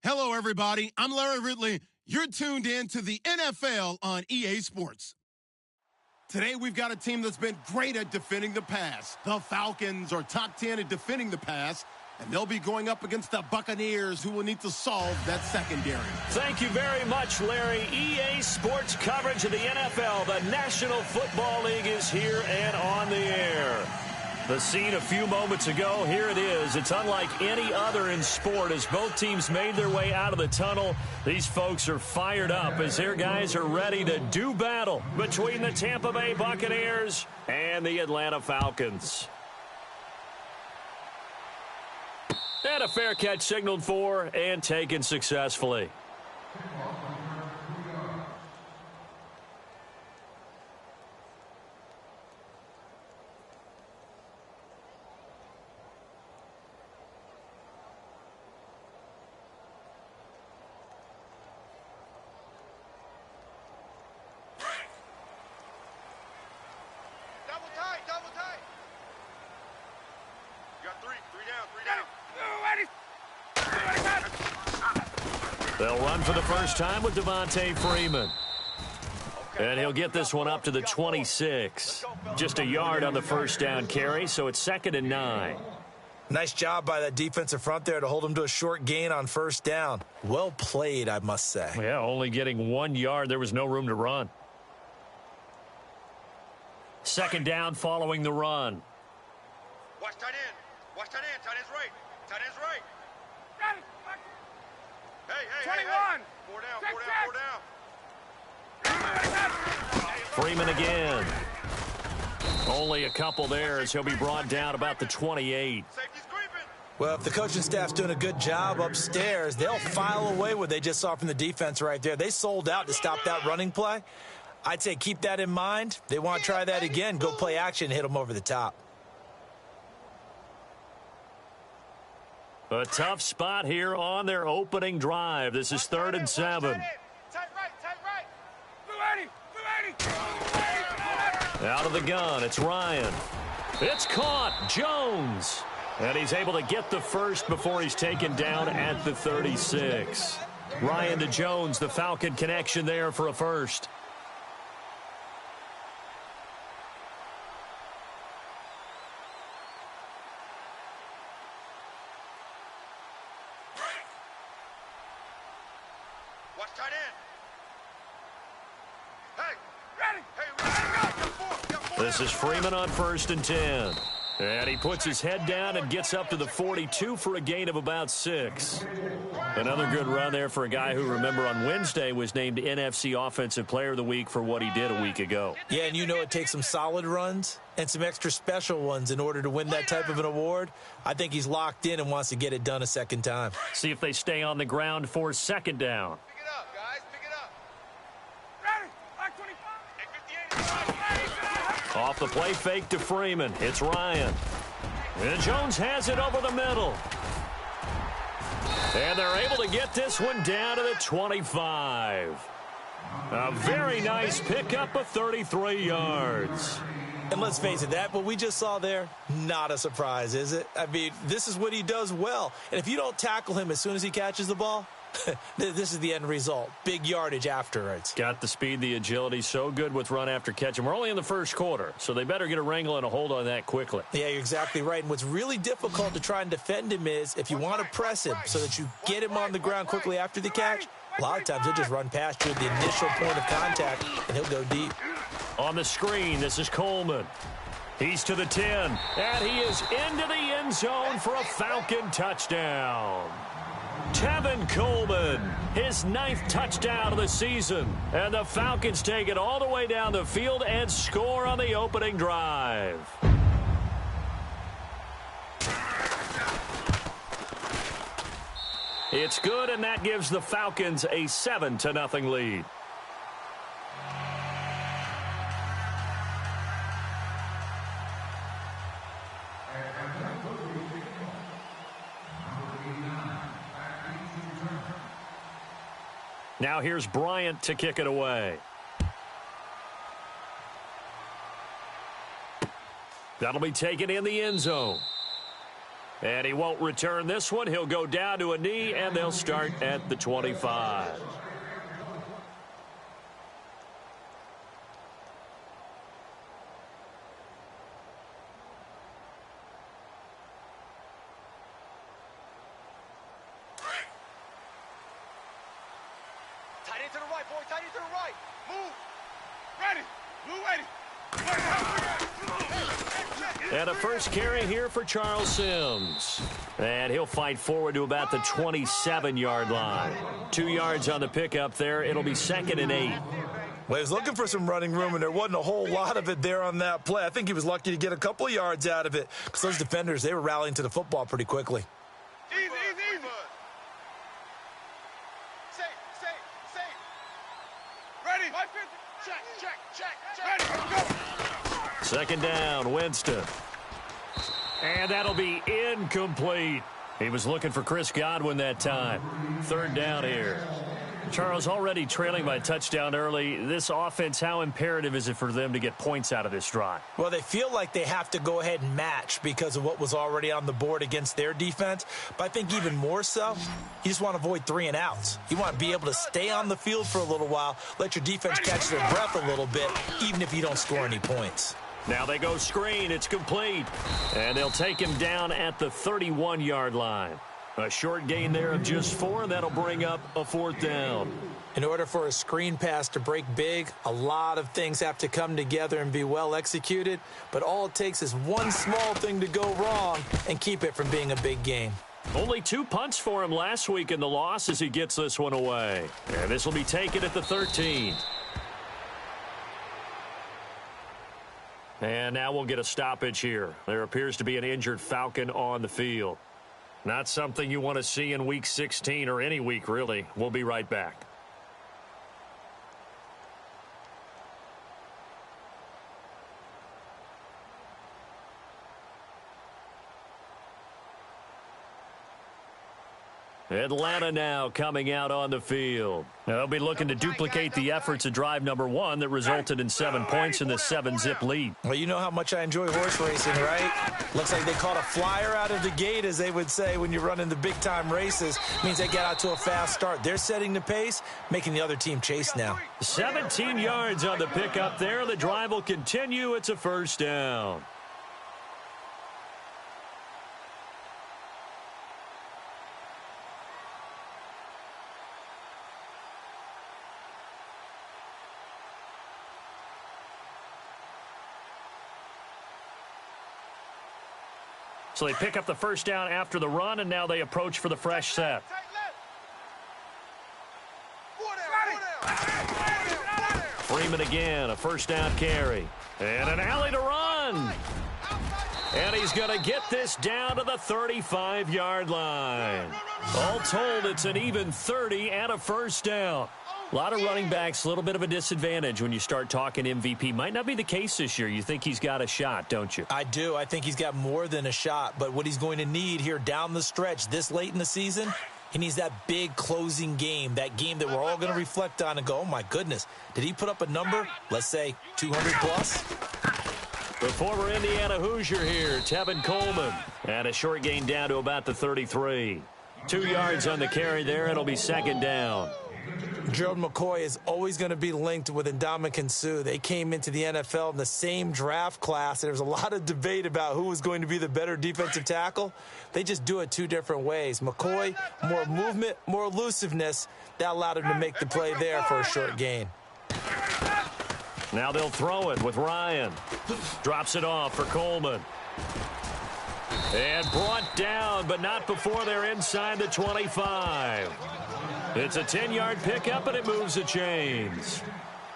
Hello, everybody. I'm Larry Ridley. You're tuned in to the NFL on EA Sports. Today, we've got a team that's been great at defending the pass. The Falcons are top 10 at defending the pass, and they'll be going up against the Buccaneers, who will need to solve that secondary. Thank you very much, Larry. EA Sports coverage of the NFL. The National Football League is here and on the air. The scene a few moments ago, here it is. It's unlike any other in sport as both teams made their way out of the tunnel. These folks are fired up as their guys are ready to do battle between the Tampa Bay Buccaneers and the Atlanta Falcons. And a fair catch signaled for and taken successfully. They'll run for the first time with Devontae Freeman. And he'll get this one up to the 26. Just a yard on the first down carry, so it's 2nd and 9. Nice job by that defensive front there to hold him to a short gain on first down. Well played, I must say. Yeah, only getting 1 yard. There was no room to run. 2nd down following the run. Watch tight end. Watch tight end. Tight end's right. Tight end's right. Got it. Hey, 21. Hey. 4 down. Freeman again. Only a couple there as he'll be brought down about the 28. Safety's creeping. Well, if the coaching staff's doing a good job upstairs, they'll file away what they just saw from the defense right there. They sold out to stop that running play. I'd say keep that in mind. They want to try that again. Go play action, hit them over the top. A tough spot here on their opening drive. This is 3rd and 7. Tight right. Blue 80. Out of the gun, it's Ryan. It's caught. Jones. And he's able to get the first before he's taken down at the 36. Ryan to Jones, the Falcon connection there for a first. Watch tight end. This is Freeman on 1st and 10. And he puts his head down and gets up to the 42 for a gain of about 6. Another good run there for a guy who, remember, on Wednesday was named NFC Offensive Player of the Week for what he did a week ago. Yeah, and you know it takes some solid runs and some extra special ones in order to win that type of an award. I think he's locked in and wants to get it done a second time. See if they stay on the ground for 2nd down. Pick it up, guys. Pick it up. Ready. Like 25. Off the play fake to Freeman. It's Ryan. And Jones has it over the middle. And they're able to get this one down to the 25. A very nice pickup of 33 yards. And let's face it, that what we just saw there, not a surprise, is it? I mean, this is what he does well. And if you don't tackle him as soon as he catches the ball, this is the end result. Big yardage afterwards. Got the speed, the agility, so good with run after catch. And we're only in the first quarter, so they better get a wrangle and a hold on that quickly. Yeah, you're exactly right. And what's really difficult to try and defend him is if you want to press him so that you get him on the ground quickly after the catch, a lot of times he'll just run past you at the initial point of contact, and he'll go deep. On the screen, this is Coleman. He's to the 10, and he is into the end zone for a Falcon touchdown. Tevin Coleman, his 9th touchdown of the season. And the Falcons take it all the way down the field and score on the opening drive. It's good, and that gives the Falcons a 7-0 lead. Now here's Bryant to kick it away. That'll be taken in the end zone. And he won't return this one. He'll go down to a knee, and they'll start at the 25. Tight end to the right, boy. Tight end to the right. Move. Ready. Blue ready. And a first carry here for Charles Sims. And he'll fight forward to about the 27-yard line. 2 yards on the pickup there. It'll be 2nd and 8. Well, he was looking for some running room, and there wasn't a whole lot of it there on that play. I think he was lucky to get a couple of yards out of it because those defenders, they were rallying to the football pretty quickly. Easy, easy, easy. Safe. Ready. Check. Ready, go. 2nd down, Winston. And that'll be incomplete. He was looking for Chris Godwin that time. 3rd down here. Charles, already trailing by a touchdown early. This offense, how imperative is it for them to get points out of this drive? Well, they feel like they have to go ahead and match because of what was already on the board against their defense. But I think even more so, you just want to avoid 3 and outs. You want to be able to stay on the field for a little while, let your defense catch their breath a little bit, even if you don't score any points. Now they go screen. It's complete. And they'll take him down at the 31-yard line. A short gain there of just 4, and that'll bring up a 4th down. In order for a screen pass to break big, a lot of things have to come together and be well executed. But all it takes is one small thing to go wrong and keep it from being a big gain. Only 2 punts for him last week in the loss as he gets this one away. And this will be taken at the 13. And now we'll get a stoppage here. There appears to be an injured Falcon on the field. Not something you want to see in Week 16 or any week, really. We'll be right back. Atlanta now coming out on the field. Now they'll be looking to duplicate the efforts of drive number 1 that resulted in 7 points in the 7-zip lead. Well, you know how much I enjoy horse racing, right? Looks like they caught a flyer out of the gate, as they would say when you're running the big-time races. Means they get out to a fast start. They're setting the pace, making the other team chase now. 17 yards on the pickup there. The drive will continue. It's a 1st down. So they pick up the 1st down after the run, and now they approach for the fresh set. Freeman again, a 1st down carry. And an alley to run. And he's going to get this down to the 35-yard line. All told, it's an even 30 and a 1st down. A lot of running backs, a little bit of a disadvantage when you start talking MVP. Might not be the case this year. You think he's got a shot, don't you? I do. I think he's got more than a shot. But what he's going to need here down the stretch this late in the season, he needs that big closing game, that game that we're all going to reflect on and go, oh, my goodness, did he put up a number, let's say, 200-plus? The former Indiana Hoosier here, Tevin Coleman. And a short gain down to about the 33. 2 yards on the carry there. It'll be 2nd down. Gerald McCoy is always going to be linked with Ndamukong Suh. They came into the NFL in the same draft class. There was a lot of debate about who was going to be the better defensive tackle. They just do it 2 different ways. McCoy, more movement, more elusiveness. That allowed him to make the play there for a short gain. Now they'll throw it with Ryan. Drops it off for Coleman. And brought down, but not before they're inside the 25. It's a 10-yard pickup, and it moves the chains.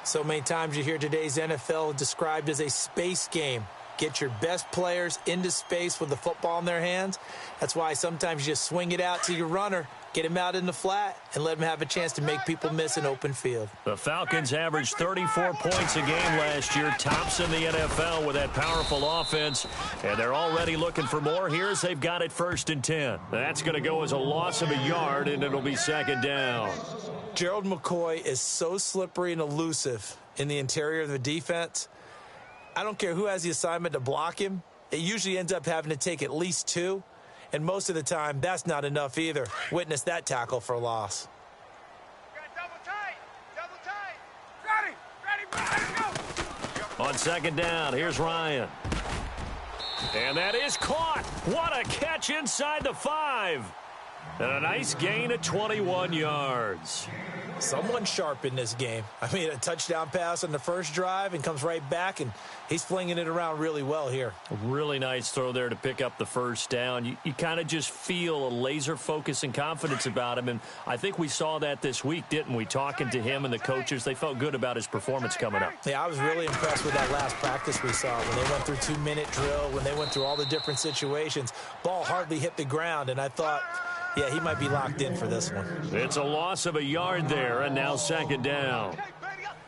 So many times you hear today's NFL described as a space game. Get your best players into space with the football in their hands. That's why sometimes you just swing it out to your runner, get him out in the flat, and let him have a chance to make people miss an open field. The Falcons averaged 34 points a game last year, tops in the NFL with that powerful offense, and they're already looking for more. Here's they've got it 1st and 10. That's going to go as a loss of a yard, and it'll be 2nd down. Gerald McCoy is so slippery and elusive in the interior of the defense. I don't care who has the assignment to block him. It usually ends up having to take at least 2. And most of the time, that's not enough either. Witness that tackle for loss. On second down, here's Ryan. And that is caught. What a catch inside the 5. And a nice gain of 21 yards. Someone sharp in this game. I mean, a touchdown pass on the first drive and comes right back, and he's flinging it around really well here. A really nice throw there to pick up the first down. You kind of just feel a laser focus and confidence about him, and I think we saw that this week, didn't we? Talking to him and the coaches, they felt good about his performance coming up. Yeah, I was really impressed with that last practice we saw when they went through 2-minute drill, when they went through all the different situations. Ball hardly hit the ground, and I thought, yeah, he might be locked in for this one. It's a loss of a yard there, and now second down.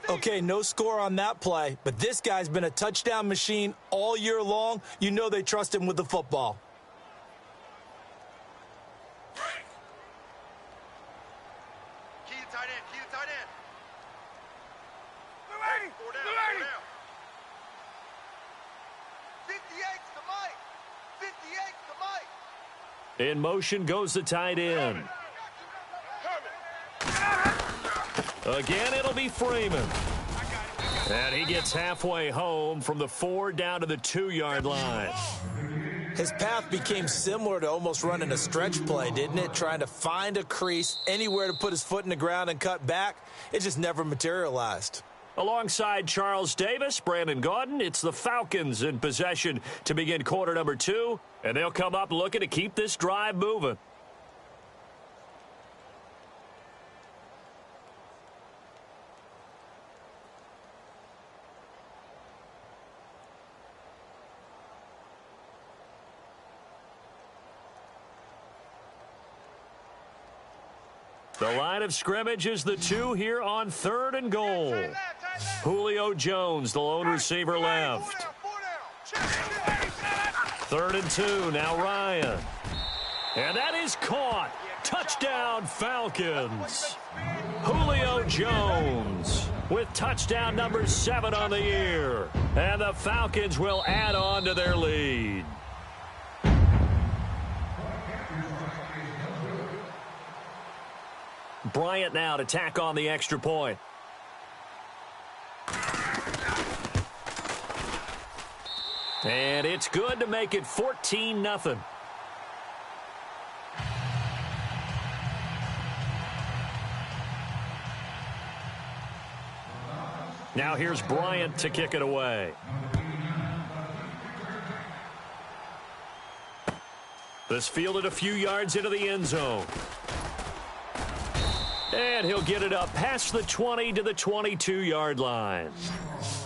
Okay, no score on that play, but this guy's been a touchdown machine all year long. You know they trust him with the football. Key to tight end, key to tight end. Four down, 58 to Mike. 58 to Mike. In motion goes the tight end. Again, it'll be Freeman. And he gets halfway home from the 4 down to the 2-yard line. His path became similar to almost running a stretch play, didn't it? Trying to find a crease, anywhere to put his foot in the ground and cut back. It just never materialized. Alongside Charles Davis, Brandon Gaudin, it's the Falcons in possession to begin quarter number 2. And they'll come up looking to keep this drive moving. The line of scrimmage is the 2 here on 3rd and goal. Julio Jones, the lone receiver left. 3rd and 2, now Ryan. And that is caught. Touchdown, Falcons. Julio Jones with touchdown number 7 on the year. And the Falcons will add on to their lead. Bryant now to tack on the extra point. And it's good to make it 14-0. Now here's Bryant to kick it away. This fielded a few yards into the end zone. And he'll get it up past the 20 to the 22-yard line.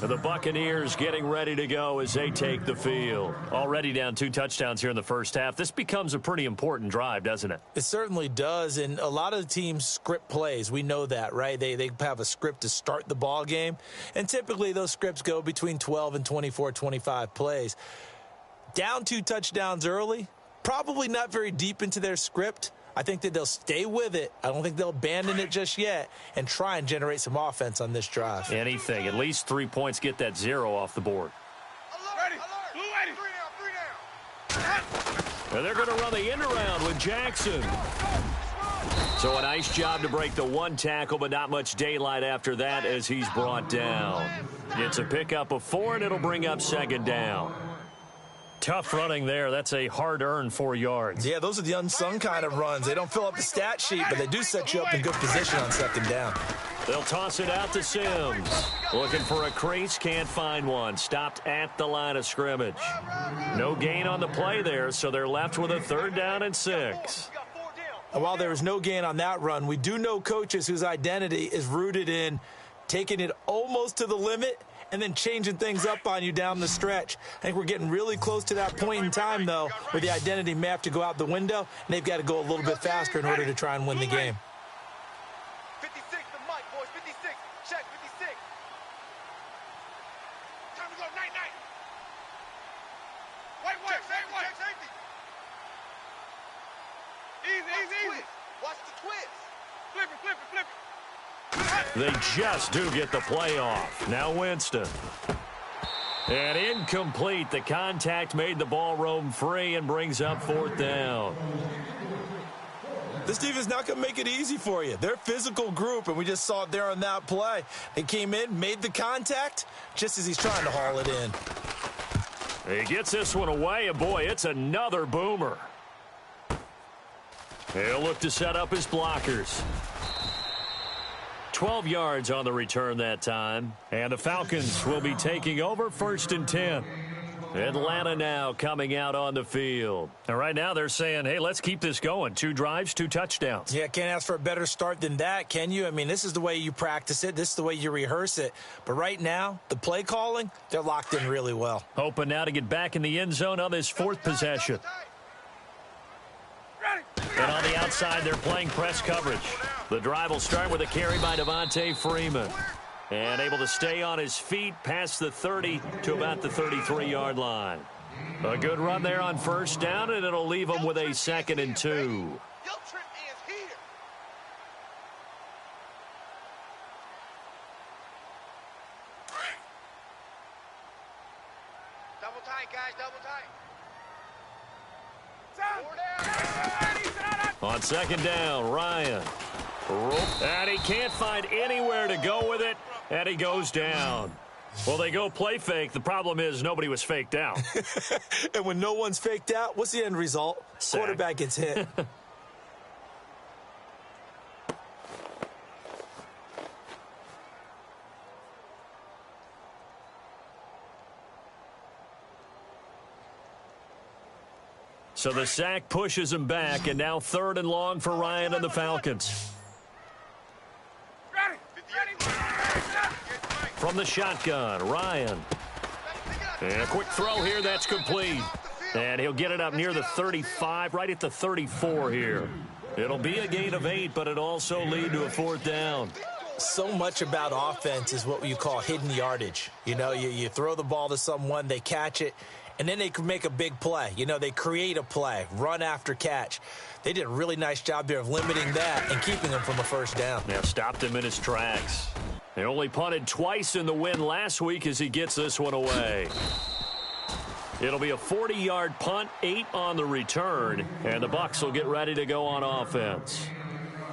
The Buccaneers getting ready to go as they take the field. Already down 2 touchdowns here in the first half. This becomes a pretty important drive, doesn't it? It certainly does, and a lot of the teams script plays. We know that, right? They have a script to start the ball game, and typically those scripts go between 12 and 24, 25 plays. Down 2 touchdowns early, probably not very deep into their script. I think that they'll stay with it. I don't think they'll abandon it just yet and try and generate some offense on this drive. Anything. At least 3 points, get that 0 off the board. Ready. Blue ready. 3 down. And they're going to run the end around with Jackson. So a nice job to break the 1 tackle, but not much daylight after that as he's brought down. It's a pickup of 4, and it'll bring up second down. Tough running there. That's a hard-earned 4 yards. Yeah, those are the unsung kind of runs. They don't fill up the stat sheet, but they do set you up in good position on second down. They'll toss it out to Sims. Looking for a crease, can't find one. Stopped at the line of scrimmage. No gain on the play there, so they're left with a 3rd down and 6. And while there is no gain on that run, we do know coaches whose identity is rooted in taking it almost to the limit and then changing things up on you down the stretch. I think we're getting really close to that point in time, though, where the identity may have to go out the window, and they've got to go a little bit faster in order to try and win the game. 56 to Mike, boys. 56. Check, 56. Time to go. Night, night. White, safety. Easy. Watch the twist. Flip it. They just do get the play off. Now Winston. And incomplete. The contact made the ball roam free and brings up 4th down. This defense is not going to make it easy for you. They're a physical group, and we just saw it there on that play. They came in, made the contact, just as he's trying to haul it in. He gets this one away, and boy, it's another boomer. He'll look to set up his blockers. 12 yards on the return that time. And the Falcons will be taking over 1st and 10. Atlanta now coming out on the field. And right now they're saying, hey, let's keep this going. 2 drives, 2 touchdowns. Yeah, can't ask for a better start than that, can you? I mean, this is the way you practice it. This is the way you rehearse it. But right now, the play calling, they're locked in really well. Hoping now to get back in the end zone on this 4th possession. And on the outside, they're playing press coverage. The drive will start with a carry by Devontae Freeman. And able to stay on his feet past the 30 to about the 33-yard line. A good run there on 1st down, and it'll leave them with a 2nd and 2. Double tight, guys, double tight. On 2nd down, Ryan. And he can't find anywhere to go with it, and he goes down. Well, they go play fake. The problem is nobody was faked out. And when no one's faked out, what's the end result? Sack. Quarterback gets hit. So the sack pushes him back, and now 3rd and long for Ryan and the Falcons. From the shotgun, Ryan. And a quick throw here, that's complete. And he'll get it up near the 35, right at the 34 here. It'll be a gain of 8, but it also lead to a 4th down. So much about offense is what you call hidden yardage. You know, you throw the ball to someone, they catch it, and then they can make a big play. You know, they create a play, run after catch. They did a really nice job there of limiting that and keeping him from a 1st down. Now stopped him in his tracks. They only punted twice in the win last week as he gets this one away. It'll be a 40-yard punt, 8 on the return, and the Bucs will get ready to go on offense.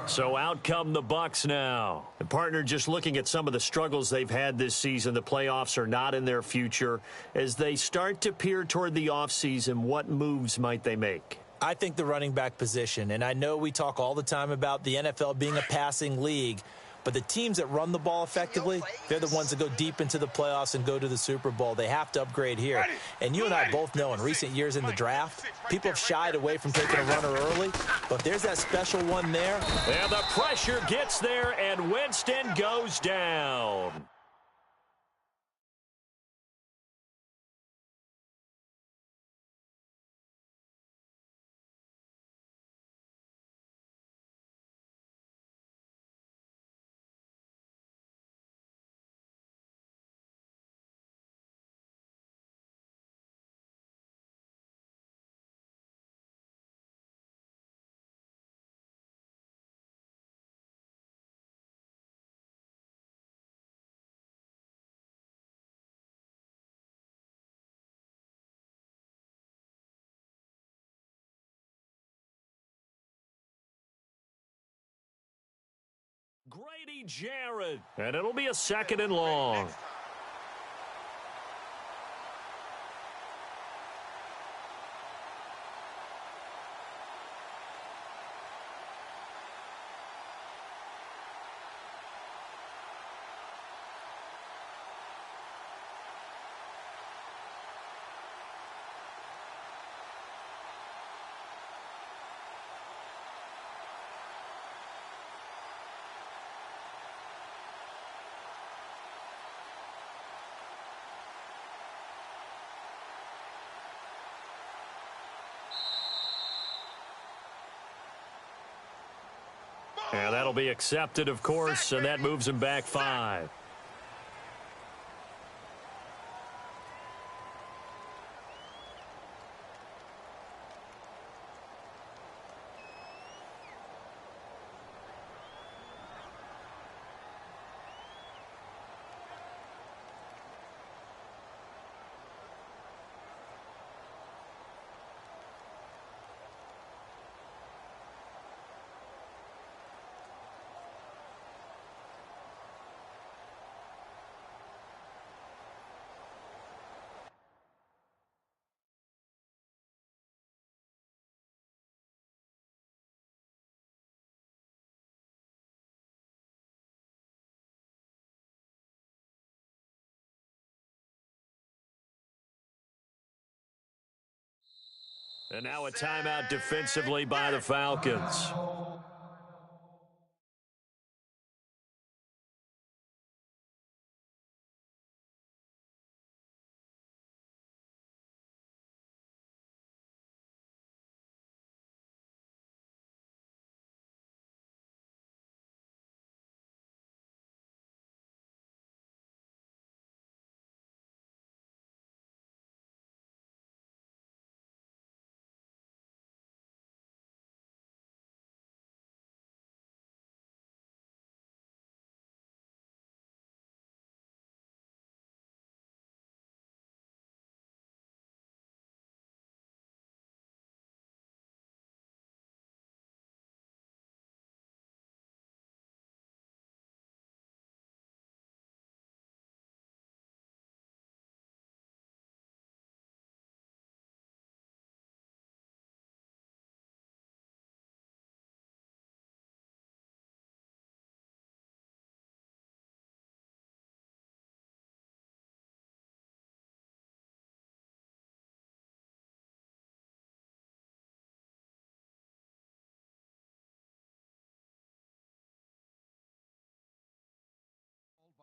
So out come the Bucs now. And partner, just looking at some of the struggles they've had this season, the playoffs are not in their future. As they start to peer toward the offseason, what moves might they make? I think the running back position, and I know we talk all the time about the NFL being a passing league, but the teams that run the ball effectively, they're the ones that go deep into the playoffs and go to the Super Bowl. They have to upgrade here. And you and I both know in recent years in the draft, people have shied away from taking a runner early, but there's that special one there. And the pressure gets there, and Winston goes down. Grady Jarrett, and it'll be a 2nd and long. And that'll be accepted, of course, and that moves him back 5. And now a timeout defensively by the Falcons.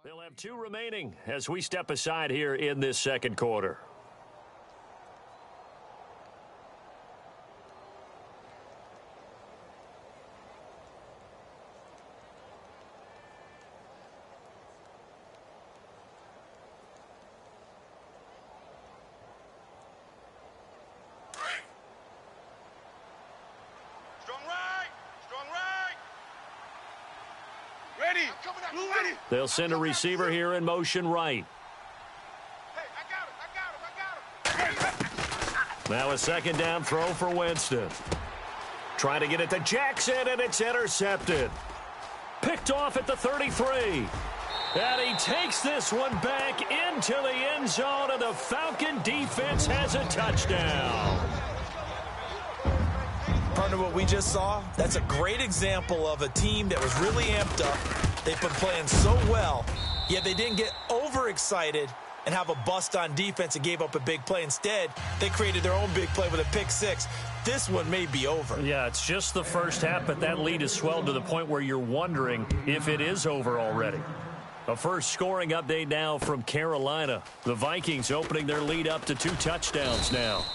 They'll have 2 remaining as we step aside here in this second quarter. They'll send a receiver here in motion right. Hey, I got him. Now a second down throw for Winston. Trying to get it to Jackson, and it's intercepted. Picked off at the 33. And he takes this one back into the end zone, and the Falcon defense has a touchdown. Partner, what we just saw, that's a great example of a team that was really amped up. They've been playing so well, yet they didn't get overexcited and have a bust on defense and gave up a big play. Instead, they created their own big play with a pick six. This one may be over. Yeah, it's just the first half, but that lead has swelled to the point where you're wondering if it is over already. A first scoring update now from Carolina. The Vikings opening their lead up to 2 touchdowns now.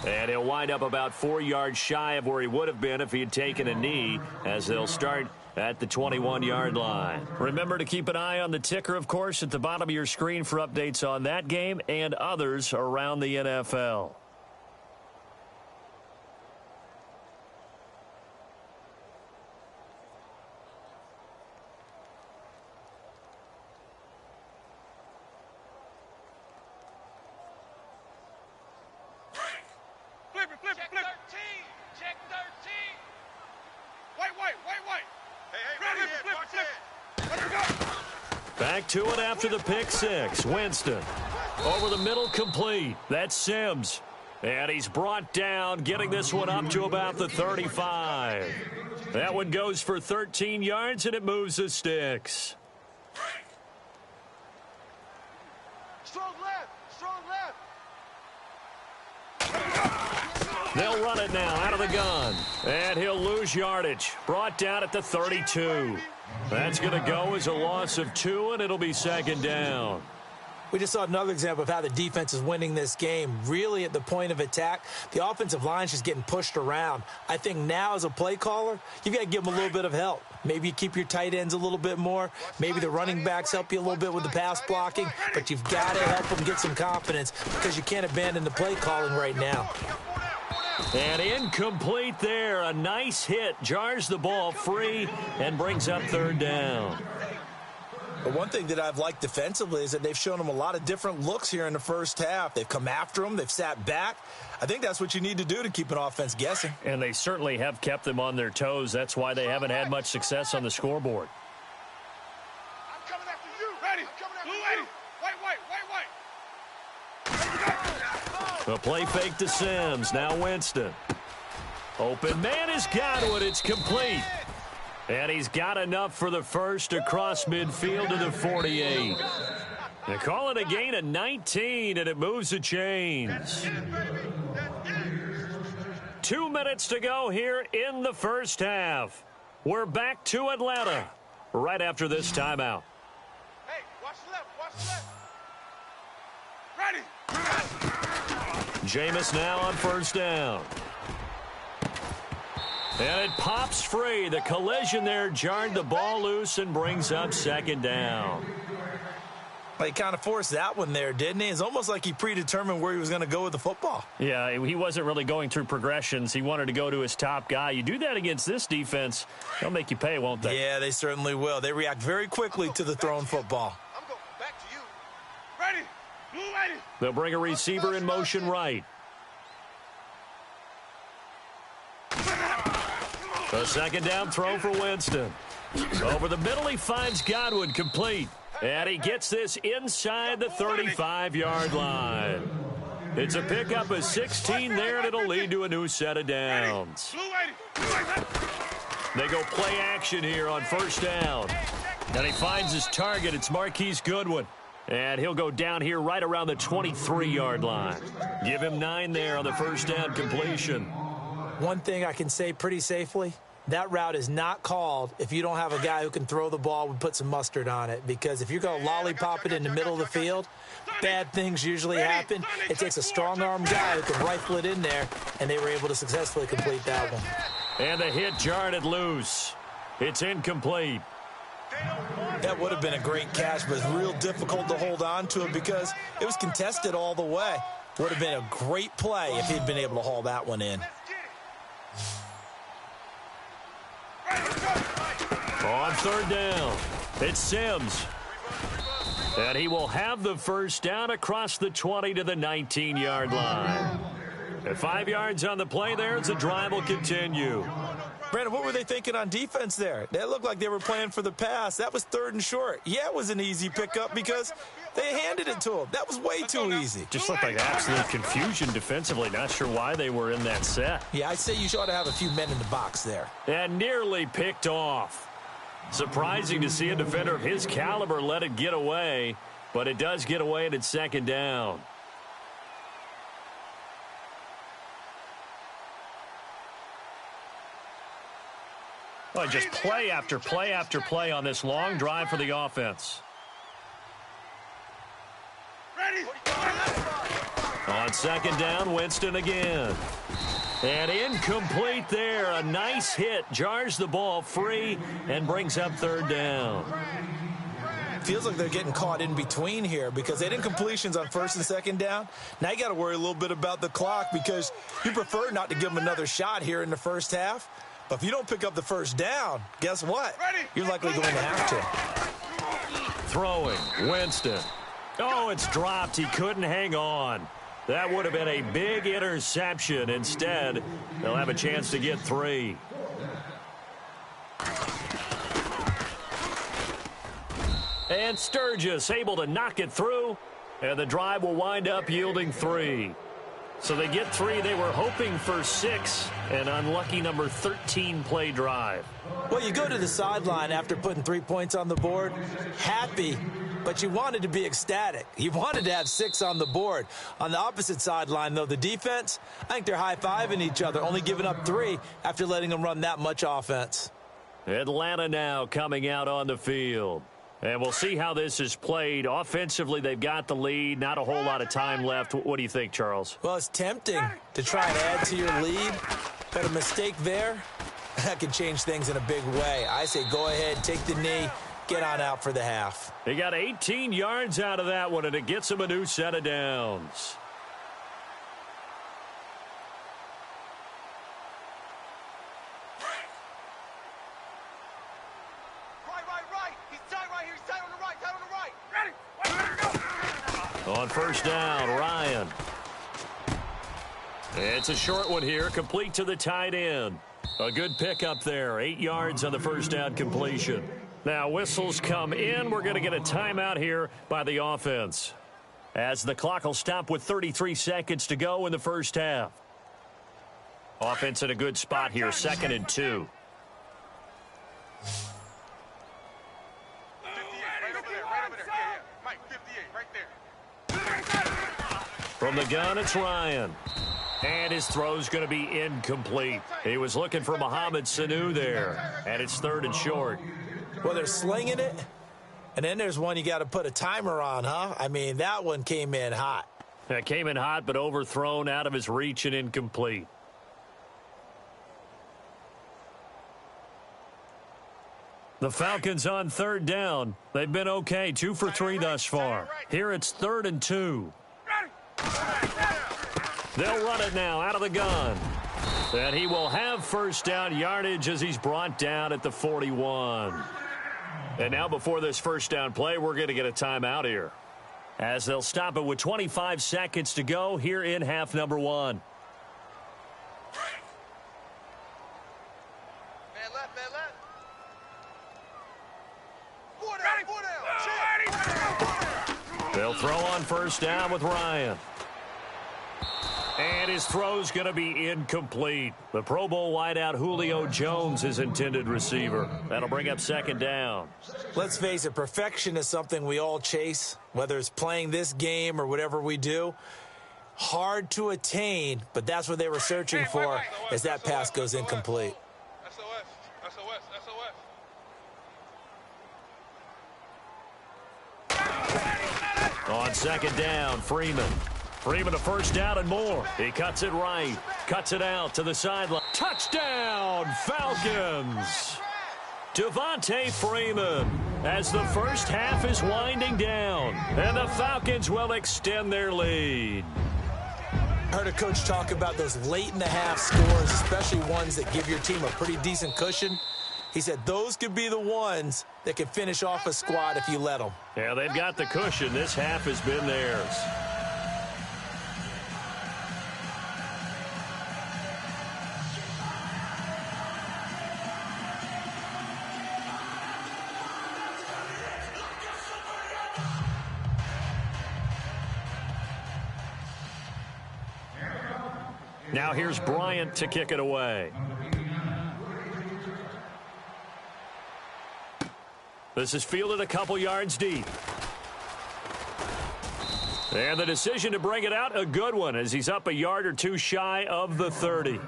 And he'll wind up about 4 yards shy of where he would have been if he had taken a knee, as they'll start at the 21-yard line. Remember to keep an eye on the ticker, of course, at the bottom of your screen for updates on that game and others around the NFL. Flip it. Check 13. White. Hey, Flip it. Let's go. Back to it after the pick six. Winston over the middle, complete. That's Sims. And he's brought down, getting this one up to about the 35. That one goes for 13 yards, and it moves the sticks. Strong left. They'll run it now out of the gun. And he'll lose yardage. Brought down at the 32. That's going to go as a loss of 2, and it'll be second down. We just saw another example of how the defense is winning this game. Really at the point of attack, the offensive line is just getting pushed around. I think now as a play caller, you've got to give them a little bit of help. Maybe you keep your tight ends a little bit more. Maybe the running backs help you a little bit with the pass blocking. But you've got to help them get some confidence because you can't abandon the play calling right now. And incomplete there. A nice hit. Jars the ball free and brings up third down. But one thing that I've liked defensively is that they've shown them a lot of different looks here in the first half. They've come after them. They've sat back. I think that's what you need to do to keep an offense guessing. And they certainly have kept them on their toes. That's why they haven't had much success on the scoreboard. I'm coming after you. Ready. Blue 80. White. A play fake to Sims. Now Winston. Open man has got it. It's complete. And he's got enough for the first across midfield to the 48. They call it a gain of 19, and it moves the chains. 2 minutes to go here in the first half. We're back to Atlanta right after this timeout. Hey, watch left, watch left. Ready. Jameis now on first down. And it pops free. The collision there jarred the ball loose and brings up second down. Well, he kind of forced that one there, didn't he? It's almost like he predetermined where he was going to go with the football. Yeah, he wasn't really going through progressions. He wanted to go to his top guy. You do that against this defense, they'll make you pay, won't they? Yeah, they certainly will. They react very quickly to the thrown football. I'm going back to you. Ready. Move ready. They'll bring a receiver in motion right. A second down throw for Winston. Over the middle, he finds Godwin complete. And he gets this inside the 35-yard line. It's a pickup of 16 there, and it'll lead to a new set of downs. They go play action here on first down. And he finds his target. It's Marquise Goodwin. And he'll go down here right around the 23-yard line. Give him 9 there on the first down completion. One thing I can say pretty safely, that route is not called if you don't have a guy who can throw the ball and put some mustard on it. Because if you're going to lollipop it in the middle of the field, bad things usually happen. It takes a strong-arm guy who can rifle it in there, and they were able to successfully complete that one. And the hit jarred it loose. It's incomplete. That would have been a great catch, but it's real difficult to hold on to it because it was contested all the way. Would have been a great play if he'd been able to haul that one in. On third down, it's Sims. And he will have the first down across the 20 to the 19-yard line. At 5 yards on the play there, the drive will continue. Brandon, what were they thinking on defense there? They looked like they were playing for the pass. That was 3rd and short. Yeah, it was an easy pickup because they handed it to him. That was way too easy. Just looked like absolute confusion defensively. Not sure why they were in that set. Yeah, I'd say you ought to have a few men in the box there. And nearly picked off. Surprising to see a defender of his caliber let it get away, but it does get away and it's second down. Well, just play after play after play on this long drive for the offense. Ready. On second down, Winston again. And incomplete there. A nice hit. Jars the ball free and brings up third down. Feels like they're getting caught in between here because they didn't completions on first and second down. Now you got to worry a little bit about the clock because you prefer not to give them another shot here in the first half. But if you don't pick up the first down, guess what? You're likely going to have to. Throwing, Winston. Oh, it's dropped. He couldn't hang on. That would have been a big interception. Instead, they'll have a chance to get 3. And Sturgis able to knock it through, and the drive will wind up yielding 3. So they get 3. They were hoping for 6, an unlucky number 13 play drive. Well, you go to the sideline after putting 3 points on the board, happy, but you wanted to be ecstatic. You wanted to have 6 on the board. On the opposite sideline, though, the defense, I think they're high-fiving each other, only giving up 3 after letting them run that much offense. Atlanta now coming out on the field. And we'll see how this is played. Offensively, they've got the lead. Not a whole lot of time left. What do you think, Charles? Well, it's tempting to try and add to your lead, but a mistake there, that could change things in a big way. I say go ahead, take the knee, get on out for the half. They got 18 yards out of that one, and it gets them a new set of downs. On first down, Ryan. It's a short one here, complete to the tight end. A good pickup there, 8 yards on the first down completion. Now whistles come in. We're going to get a timeout here by the offense, as the clock will stop with 33 seconds to go in the first half. Offense in a good spot here, 2nd and 2. From the gun, it's Ryan. And his throw's going to be incomplete. He was looking for Mohamed Sanu there, and it's 3rd and short. Well, they're slinging it, and then there's one you got to put a timer on, huh? I mean, that one came in hot. That came in hot, but overthrown, out of his reach, and incomplete. The Falcons on 3rd down. They've been okay, 2 for 3 thus far. Here it's 3rd and 2. They'll run it now out of the gun. And he will have first down yardage as he's brought down at the 41. And now before this first down play, we're going to get a timeout here, as they'll stop it with 25 seconds to go here in half number 1. Man left, man left. 4 down. They'll throw on first down with Ryan. And his throw's going to be incomplete. The Pro Bowl wideout Julio Jones is intended receiver. That'll bring up 2nd down. Let's face it, perfection is something we all chase, whether it's playing this game or whatever we do. Hard to attain, but that's what they were searching for as that pass goes incomplete. On 2nd down, Freeman a first down and more. He cuts it right, cuts it out to the sideline. Touchdown, Falcons! Devontae Freeman, as the first half is winding down, and the Falcons will extend their lead. I heard a coach talk about those late-in-the-half scores, especially ones that give your team a pretty decent cushion. He said those could be the ones that can finish off a squad if you let them. Yeah, they've got the cushion. This half has been theirs. Now here's Bryant to kick it away. This is fielded a couple yards deep. And the decision to bring it out, a good one, as he's up a yard or two shy of the 30.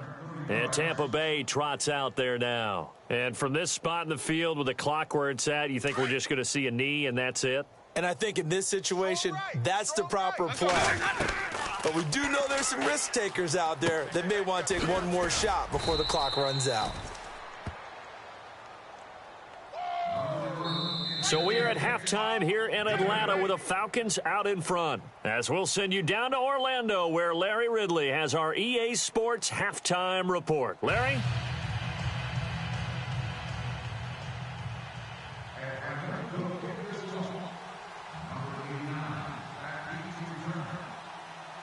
And Tampa Bay trots out there now. And from this spot in the field with the clock where it's at, you think we're just going to see a knee and that's it? And I think in this situation, that's the proper play. But we do know there's some risk takers out there that may want to take one more shot before the clock runs out. So we are at halftime here in Atlanta with the Falcons out in front. As we'll send you down to Orlando, where Larry Ridley has our EA Sports halftime report. Larry?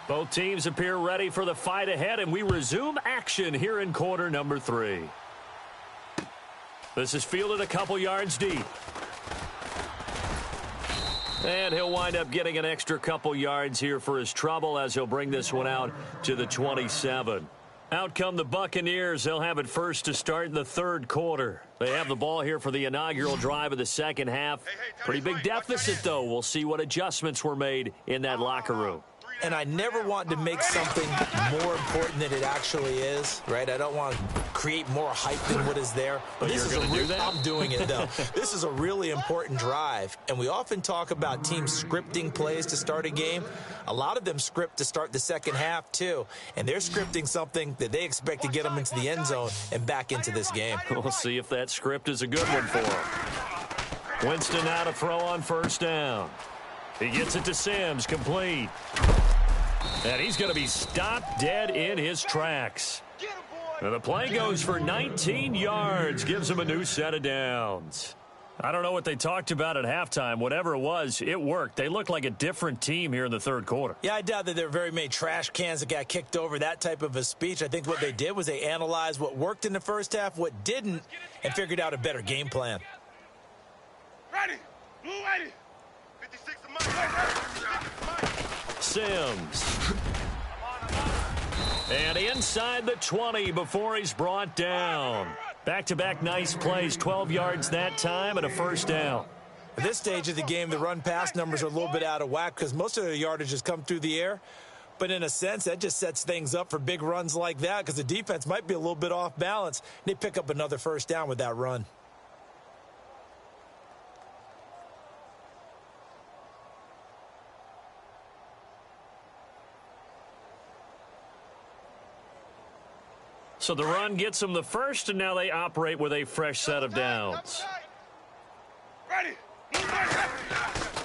Both teams appear ready for the fight ahead, and we resume action here in quarter number 3. This is fielded a couple yards deep. And he'll wind up getting an extra couple yards here for his trouble as he'll bring this one out to the 27. Out come the Buccaneers. They'll have it first to start the 3rd quarter. They have the ball here for the inaugural drive of the 2nd half. Pretty big deficit, though. We'll see what adjustments were made in that locker room. And I never want to make something more important than it actually is, right? I don't want to create more hype than what is there. But this you're is going to do that? I'm doing it, though. This is a really important drive. And we often talk about teams scripting plays to start a game. A lot of them script to start the 2nd half, too. And they're scripting something that they expect to get them into the end zone and back into this game. We'll see if that script is a good one for them. Winston now to throw on first down. He gets it to Sims, complete. And he's going to be stopped dead in his tracks. And the play goes for 19 yards, gives him a new set of downs. I don't know what they talked about at halftime. Whatever it was, it worked. They looked like a different team here in the 3rd quarter. Yeah, I doubt that there were very many trash cans that got kicked over, that type of a speech. I think what they did was they analyzed what worked in the first half, what didn't, and figured out a better game plan. Ready. Blue ready. 56 to Mike. Sims. And inside the 20 before he's brought down. Back-to-back nice plays, 12 yards that time and a first down. At this stage of the game, the run-pass numbers are a little bit out of whack because most of the yardage has come through the air. But in a sense, that just sets things up for big runs like that because the defense might be a little bit off balance. They pick up another first down with that run. So the run gets them the first, and now they operate with a fresh set of downs. Ready.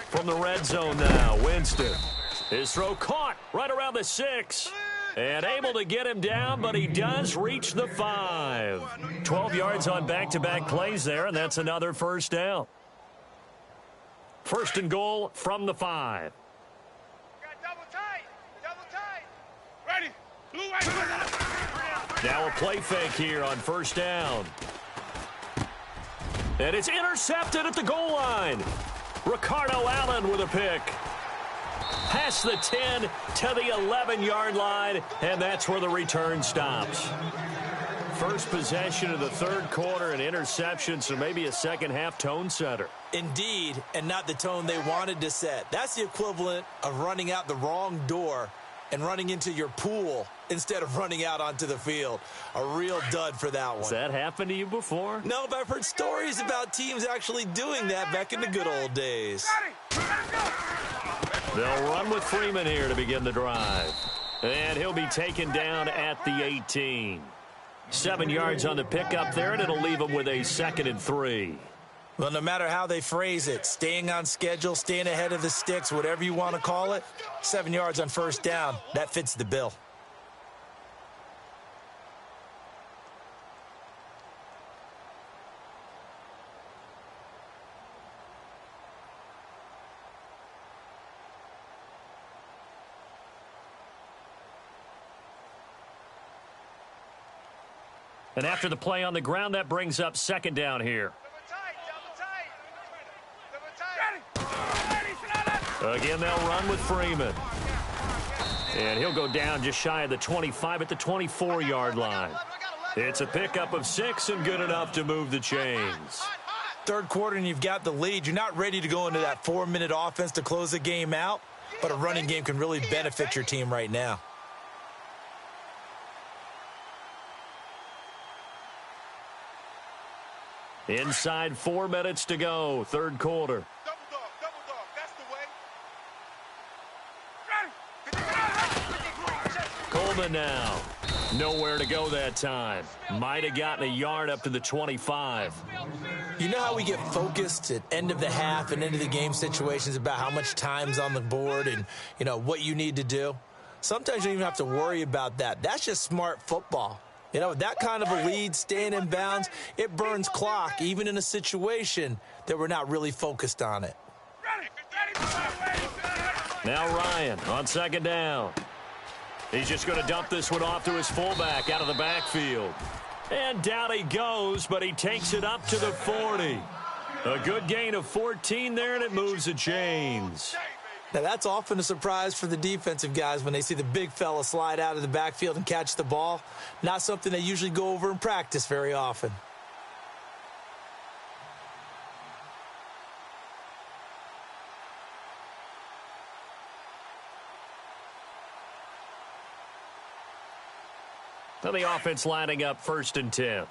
From the red zone now, Winston. His throw caught right around the 6. And able to get him down, but he does reach the 5. 12 yards on back-to-back plays there, and that's another first down. First and goal from the 5. Got double tight. Double tight. Ready. Blue right. Now a play fake here on first down. And it's intercepted at the goal line. Ricardo Allen with a pick. Past the 10 to the 11-yard line, and that's where the return stops. First possession of the third quarter, an interception, so maybe a second-half tone setter. Indeed, and not the tone they wanted to set. That's the equivalent of running out the wrong door and running into your pool instead of running out onto the field. A real dud for that one. Has that happened to you before? No, but I've heard stories about teams actually doing that back in the good old days. They'll run with Freeman here to begin the drive. And he'll be taken down at the 18. 7 yards on the pickup there, and it'll leave him with a 2nd and 3. Well, no matter how they phrase it, staying on schedule, staying ahead of the sticks, whatever you want to call it, 7 yards on first down, that fits the bill. And after the play on the ground, that brings up second down here. Again, they'll run with Freeman. And he'll go down just shy of the 25 at the 24-yard line. It's a pickup of 6 and good enough to move the chains. Third quarter and you've got the lead. You're not ready to go into that 4-minute offense to close the game out, but a running game can really benefit your team right now. Inside 4 minutes to go, third quarter. Double dog, that's the way. Coleman now. Nowhere to go that time. Might have gotten a yard up to the 25. You know how we get focused at end of the half and end of the game situations about how much time's on the board and, you know, what you need to do? Sometimes you don't even have to worry about that. That's just smart football. You know, with that kind of a lead, staying in bounds, it burns clock, even in a situation that we're not really focused on it. Now Ryan on second down. He's just going to dump this one off to his fullback out of the backfield. And down he goes, but he takes it up to the 40. A good gain of 14 there, and it moves the chains. Now, that's often a surprise for the defensive guys when they see the big fella slide out of the backfield and catch the ball. Not something they usually go over in practice very often. Now the offense lining up first and 10.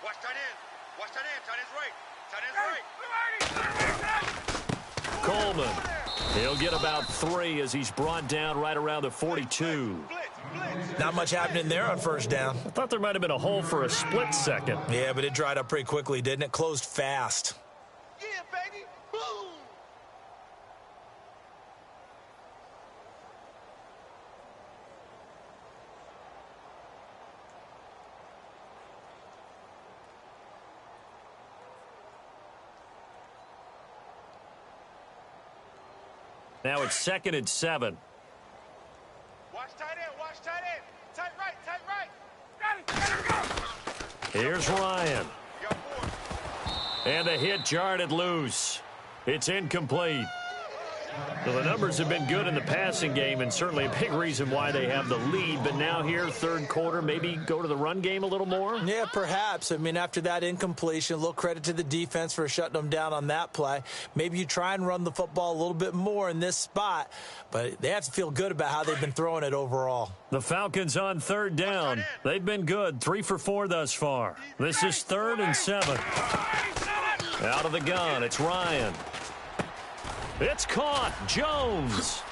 Watch tight end. Watch tight end. Tight end's right. Tight end's right. Coleman. He'll get about 3 as he's brought down right around the 42. Not much happening there on first down. I thought there might have been a hole for a split second. Yeah, but it dried up pretty quickly, didn't it? Closed fast. Yeah, baby. Boom. Now it's 2nd and 7. Watch tight end. Watch tight end. Tight right. Tight right. Got it. Here's Ryan. You got 4. And the hit jarred it loose. It's incomplete. Well, the numbers have been good in the passing game and certainly a big reason why they have the lead. But now here, third quarter, maybe go to the run game a little more? Yeah, perhaps. I mean, after that incompletion, a little credit to the defense for shutting them down on that play. Maybe you try and run the football a little bit more in this spot, but they have to feel good about how they've been throwing it overall. The Falcons on third down. They've been good, 3 for 4 thus far. This is 3rd and 7. Out of the gun, it's Ryan. It's caught. Jones.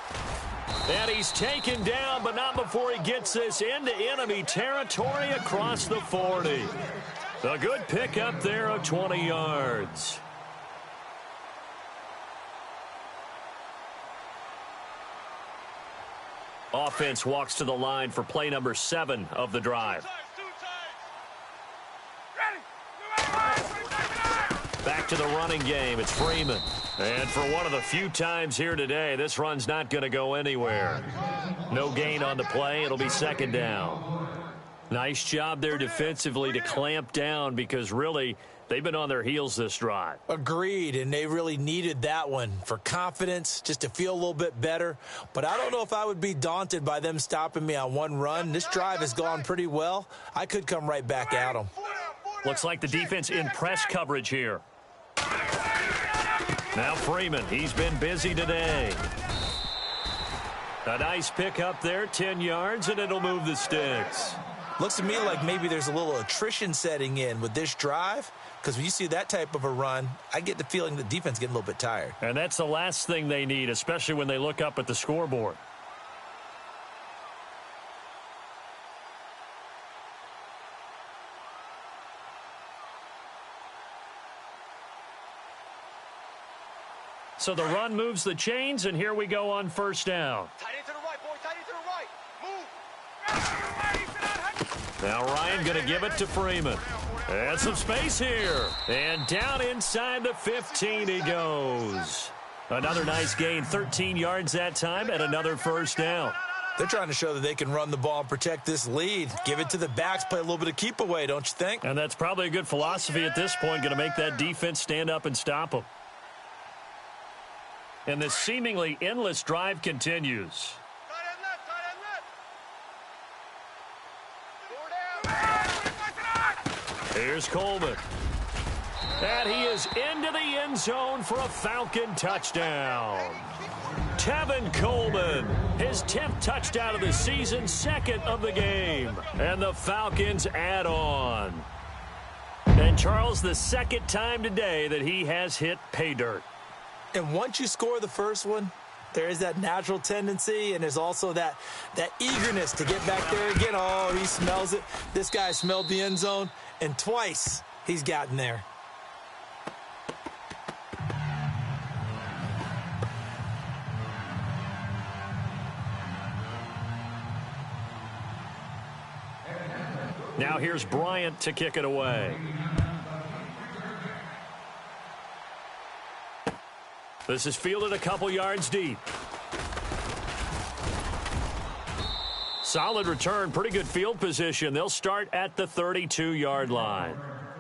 And he's taken down, but not before he gets this into enemy territory across the 40. A good pickup there of 20 yards. Offense walks to the line for play number 7 of the drive. Back to the running game. It's Freeman. And for one of the few times here today, this run's not going to go anywhere. No gain on the play. It'll be 2nd down. Nice job there defensively to clamp down because really they've been on their heels this drive. Agreed, and they really needed that one for confidence, just to feel a little bit better. But I don't know if I would be daunted by them stopping me on one run. This drive has gone pretty well. I could come right back at them. Looks like the defense in press coverage here. Now Freeman, he's been busy today. A nice pick up there, 10 yards, and it'll move the sticks. Looks to me like maybe there's a little attrition setting in with this drive, because when you see that type of a run, I get the feeling the defense is getting a little bit tired. And that's the last thing they need, especially when they look up at the scoreboard. So the run moves the chains, and here we go on 1st down. Tight end to the right, boy. Tight end to the right. Move. Now Ryan going to give it to Freeman. And some space here. And down inside the 15 he goes. Another nice gain, 13 yards that time, and another 1st down. They're trying to show that they can run the ball and protect this lead. Give it to the backs, play a little bit of keep away, don't you think? And that's probably a good philosophy at this point, going to make that defense stand up and stop them. And this seemingly endless drive continues. Here's Coleman. And he is into the end zone for a Falcon touchdown. Tevin Coleman, his 10th touchdown of the season, 2nd of the game. And the Falcons add on. And Charles, the 2nd time today that he has hit pay dirt. And once you score the first one, there is that natural tendency, and there's also that eagerness to get back there again. Oh, he smells it. This guy smelled the end zone, and twice he's gotten there. Now here's Bryant to kick it away. This is fielded a couple yards deep. Solid return, pretty good field position. They'll start at the 32-yard line.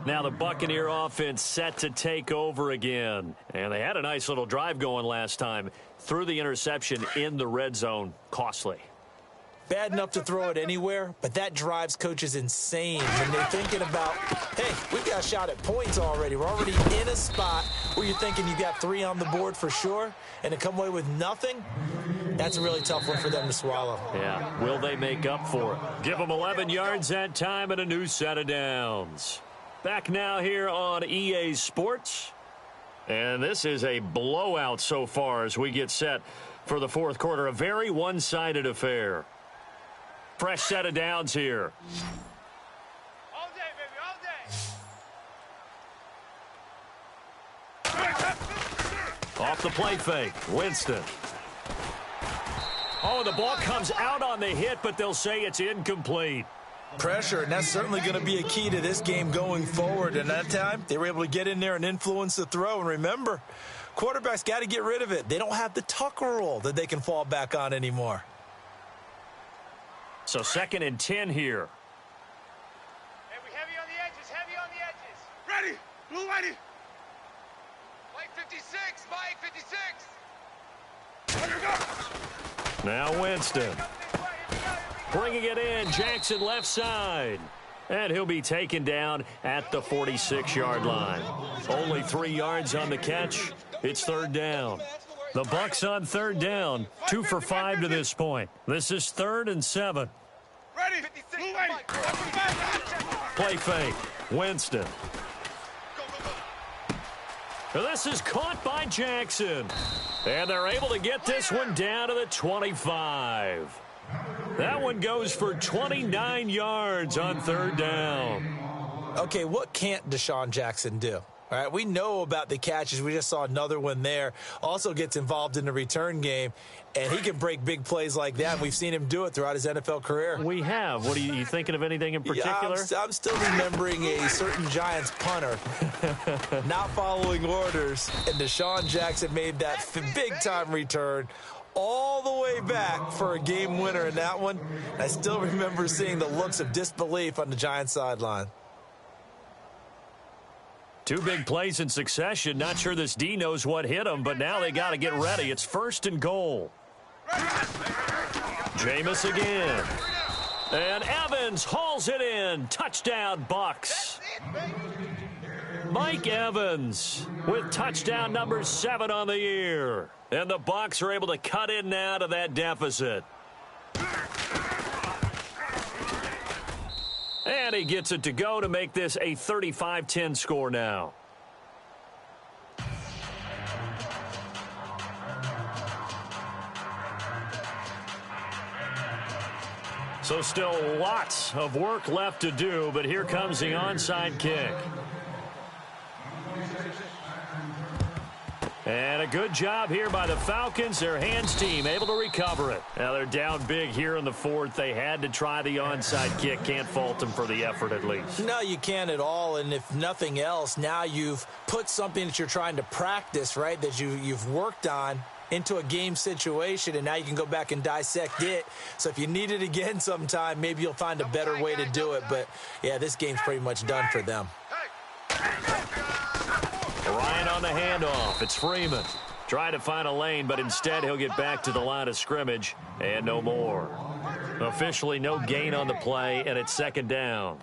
Now the Buccaneer offense set to take over again. And they had a nice little drive going last time. Threw the interception in the red zone. Costly. Bad enough to throw it anywhere, but that drives coaches insane when they're thinking about, hey, we've got a shot at points already. We're already in a spot where you're thinking you got 3 on the board for sure, and to come away with nothing, that's a really tough one for them to swallow. Yeah, will they make up for it? Give them 11 yards that time and a new set of downs. Back now here on EA Sports. And this is a blowout so far as we get set for the 4th quarter. A very one-sided affair. Fresh set of downs here. All day, baby, all day. Off the play fake, Winston. Oh, the ball comes out on the hit, but they'll say it's incomplete. Pressure, and that's certainly going to be a key to this game going forward. And that time, they were able to get in there and influence the throw. And remember, quarterbacks got to get rid of it. They don't have the Tucker rule that they can fall back on anymore. So 2nd and 10 here. Hey, we heavy on the edges, heavy on the edges. Ready, blue whitey. Mike 56, Mike 56. Now Winston. Bringing it in, Jackson left side. And he'll be taken down at the 46-yard line. Only 3 yards on the catch. It's third down. The Bucs on third down, 2 for 5 to this point. This is 3rd and 7. Ready. Play fake. Winston. This is caught by Jackson. And they're able to get this one down to the 25. That one goes for 29 yards on third down. Okay, what can't Deshaun Jackson do? All right, we know about the catches. We just saw another one there. Also gets involved in the return game, and he can break big plays like that. And we've seen him do it throughout his NFL career. We have. What are you thinking of anything in particular? Yeah, I'm still remembering a certain Giants punter not following orders, and Deshaun Jackson made that big-time return all the way back for a game winner in that one. I still remember seeing the looks of disbelief on the Giants sideline. 2 big plays in succession. Not sure this D knows what hit him, but now they got to get ready. It's 1st and goal. Jameis again. And Evans hauls it in. Touchdown, Bucs. Mike Evans with touchdown number 7 on the year. And the Bucs are able to cut in now to that deficit. And he gets it to go to make this a 35-10 score now. So still lots of work left to do, but here comes the onside kick. And a good job here by the Falcons. Their hands team able to recover it. Now they're down big here in the 4th. They had to try the onside kick. Can't fault them for the effort at least. No, you can't at all. And if nothing else, now you've put something that you're trying to practice, right, that you've worked on into a game situation, and now you can go back and dissect it. So if you need it again sometime, maybe you'll find a better way to do it. But, yeah, this game's pretty much done for them. Ryan on the handoff. It's Freeman. Trying to find a lane, but instead he'll get back to the line of scrimmage and no more. Officially no gain on the play, and it's 2nd down.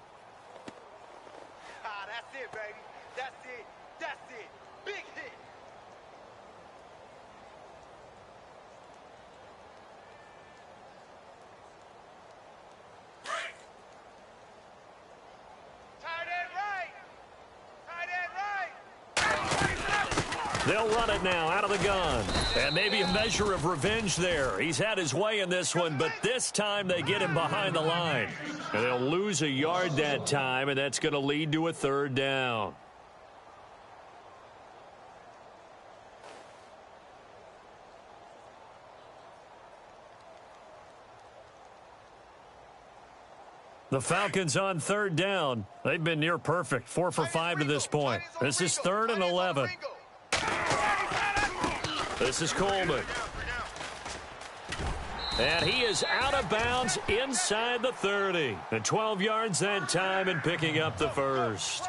That's it, baby. That's it. Big hit. Tight end right. They'll run it now out of the gun. And maybe a measure of revenge there. He's had his way in this one, but this time they get him behind the line. And they'll lose a yard that time, and that's going to lead to a 3rd down. The Falcons on 3rd down. They've been near perfect, 4 for 5 to this point. This is 3rd and 11. This is Coleman. And he is out of bounds inside the 30. And 12 yards that time and picking up the 1st.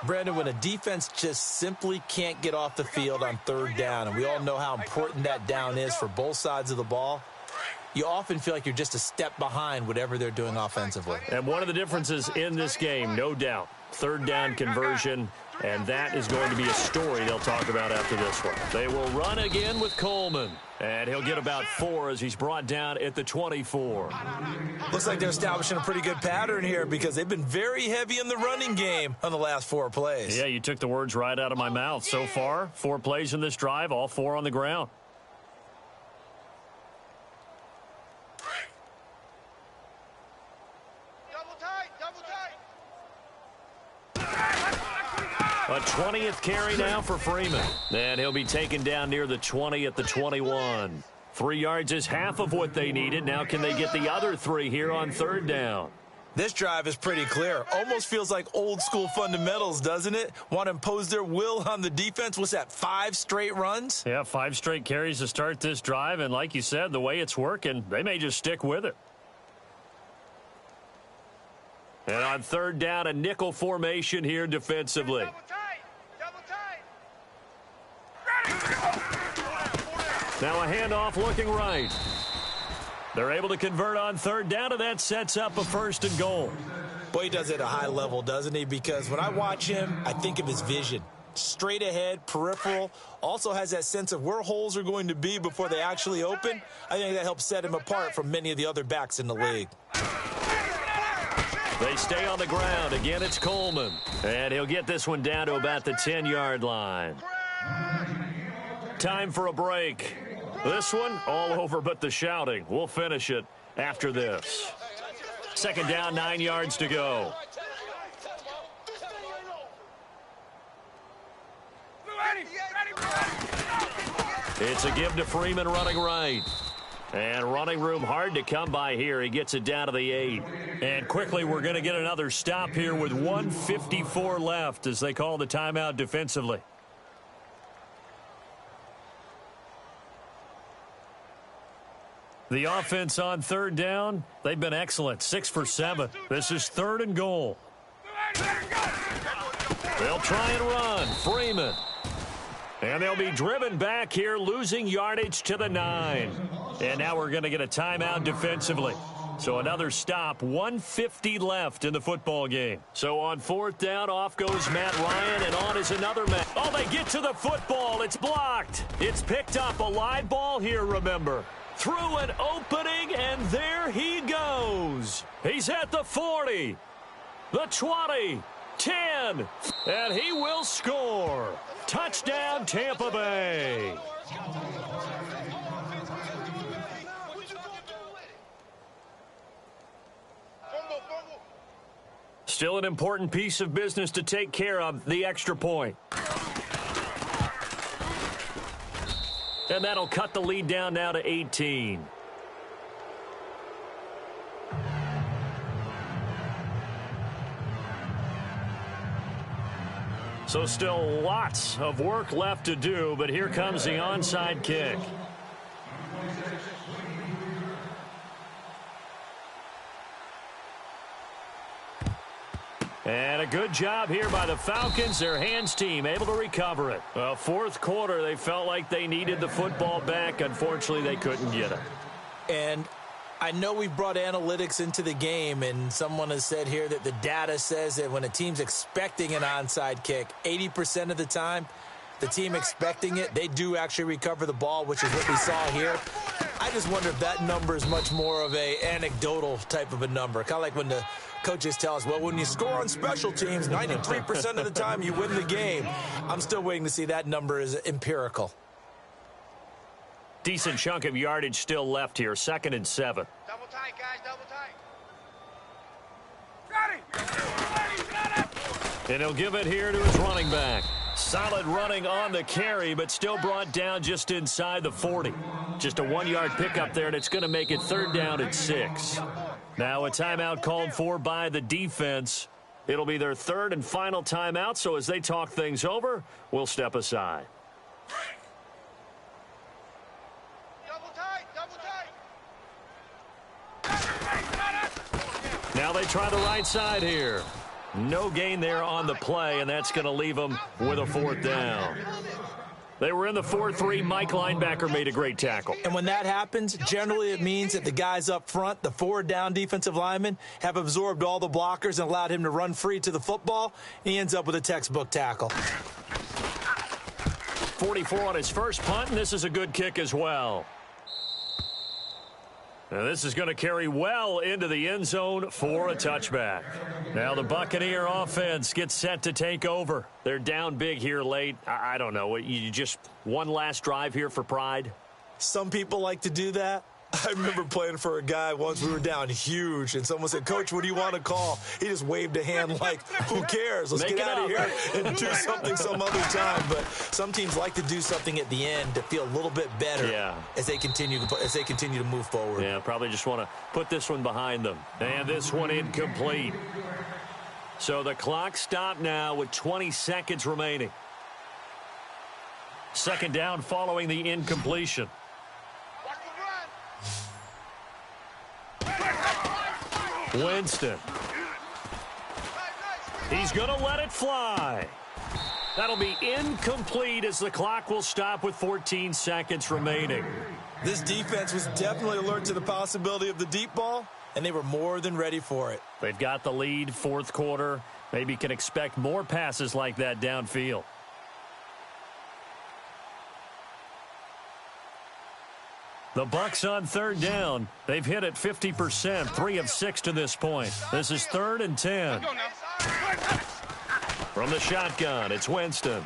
Brandon, when a defense just simply can't get off the field on 3rd down, and we all know how important that down is for both sides of the ball, you often feel like you're just a step behind whatever they're doing offensively. And one of the differences in this game, no doubt, 3rd down conversion, and that is going to be a story they'll talk about after this one. They will run again with Coleman, and he'll get about 4 as he's brought down at the 24. Looks like they're establishing a pretty good pattern here because they've been very heavy in the running game on the last 4 plays. Yeah, you took the words right out of my mouth. So far, 4 plays in this drive, all 4 on the ground. A 20th carry now for Freeman. And he'll be taken down near the 20 at the 21. 3 yards is half of what they needed. Now can they get the other 3 here on 3rd down? This drive is pretty clear. Almost feels like old school fundamentals, doesn't it? Want to impose their will on the defense. What's that, 5 straight runs? Yeah, 5 straight carries to start this drive. And like you said, the way it's working, they may just stick with it. And on 3rd down, a nickel formation here defensively. Now a handoff looking right. They're able to convert on third down, and that sets up a 1st and goal. Boy, he does it at a high level, doesn't he? Because when I watch him, I think of his vision. Straight ahead, peripheral, also has that sense of where holes are going to be before they actually open. I think that helps set him apart from many of the other backs in the league. They stay on the ground. Again, it's Coleman. And he'll get this one down to about the 10-yard line. Time for a break. This one, all over but the shouting. We'll finish it after this. 2nd down, 9 yards to go. It's a give to Freeman running right. And running room hard to come by here. He gets it down to the 8. And quickly, we're going to get another stop here with 1:54 left as they call the timeout defensively. The offense on 3rd down, they've been excellent. 6 for 7. This is 3rd and goal. They'll try and run. Freeman. And they'll be driven back here, losing yardage to the 9. And now we're going to get a timeout defensively. So another stop, 1:50 left in the football game. So on 4th down, off goes Matt Ryan, and on is another man. Oh, they get to the football. It's blocked. It's picked up. A live ball here, remember. Through an opening, and there he goes. He's at the 40, the 20, 10, and he will score. Touchdown, Tampa Bay. Still an important piece of business to take care of, the extra point. And that'll cut the lead down now to 18. So still lots of work left to do, but here comes the onside kick. And a good job here by the Falcons. Their hands team able to recover it. Well, 4th quarter, they felt like they needed the football back. Unfortunately, they couldn't get it. And I know we've brought analytics into the game, and someone has said here that the data says that when a team's expecting an onside kick, 80% of the time, the team expecting it, they do actually recover the ball, which is what we saw here. I just wonder if that number is much more of a anecdotal type of a number. Kind of like when the coaches tell us, well, when you score on special teams, 93% of the time you win the game. I'm still waiting to see that number is empirical. Decent chunk of yardage still left here. 2nd and 7. Double tight, guys, double tight. And he'll give it here to his running back. Solid running on the carry, but still brought down just inside the 40. Just a 1-yard pickup there, and it's going to make it 3rd down at 6. Now a timeout called for by the defense. It'll be their 3rd and final timeout, so as they talk things over, we'll step aside. Now they try the right side here. No gain there on the play, and that's going to leave them with a 4th down. They were in the 4-3. Mike linebacker made a great tackle. And when that happens, generally it means that the guys up front, the 4 down defensive linemen, have absorbed all the blockers and allowed him to run free to the football. He ends up with a textbook tackle. 44 on his first punt, and this is a good kick as well. Now this is going to carry well into the end zone for a touchback. Now the Buccaneer offense gets set to take over. They're down big here late. I don't know. You just one last drive here for pride? Some people like to do that. I remember playing for a guy once. We were down huge, and someone said, Coach, what do you want to call? He just waved a hand like, who cares? Let's get out of here and do something some other time. But some teams like to do something at the end to feel a little bit better as they continue to move forward. Yeah, probably just want to put this one behind them. And this one incomplete. So the clock stopped now with 20 seconds remaining. 2nd down following the incompletion. Winston. He's going to let it fly. That'll be incomplete as the clock will stop with 14 seconds remaining. This defense was definitely alert to the possibility of the deep ball, and they were more than ready for it. They've got the lead, fourth quarter. Maybe can expect more passes like that downfield. The Bucs on third down. They've hit it 50%, 3 of 6 to this point. This is 3rd and 10. From the shotgun, it's Winston.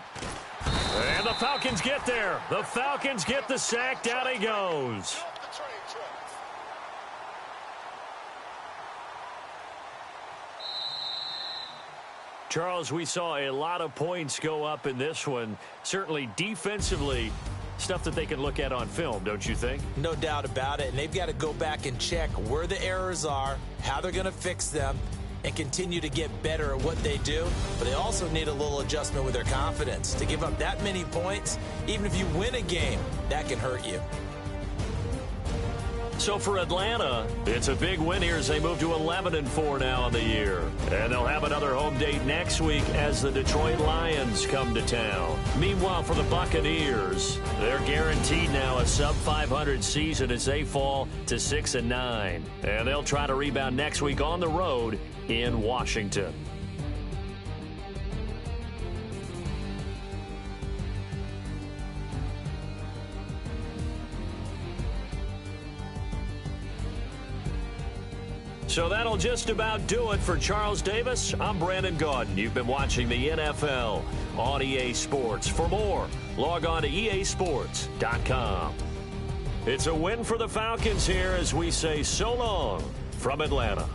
And the Falcons get there. The Falcons get the sack. Down he goes. Charles, we saw a lot of points go up in this one. Certainly defensively, stuff that they can look at on film, don't you think? No doubt about it. And they've got to go back and check where the errors are, how they're going to fix them, and continue to get better at what they do. But they also need a little adjustment with their confidence. To give up that many points, even if you win a game, that can hurt you. So for Atlanta, it's a big win here as they move to 11-4 now on the year. And they'll have another home date next week as the Detroit Lions come to town. Meanwhile, for the Buccaneers, they're guaranteed now a sub-500 season as they fall to 6-9. And they'll try to rebound next week on the road in Washington. So that'll just about do it for Charles Davis. I'm Brandon Gaudin. You've been watching the NFL on EA Sports. For more, log on to easports.com. It's a win for the Falcons here as we say so long from Atlanta.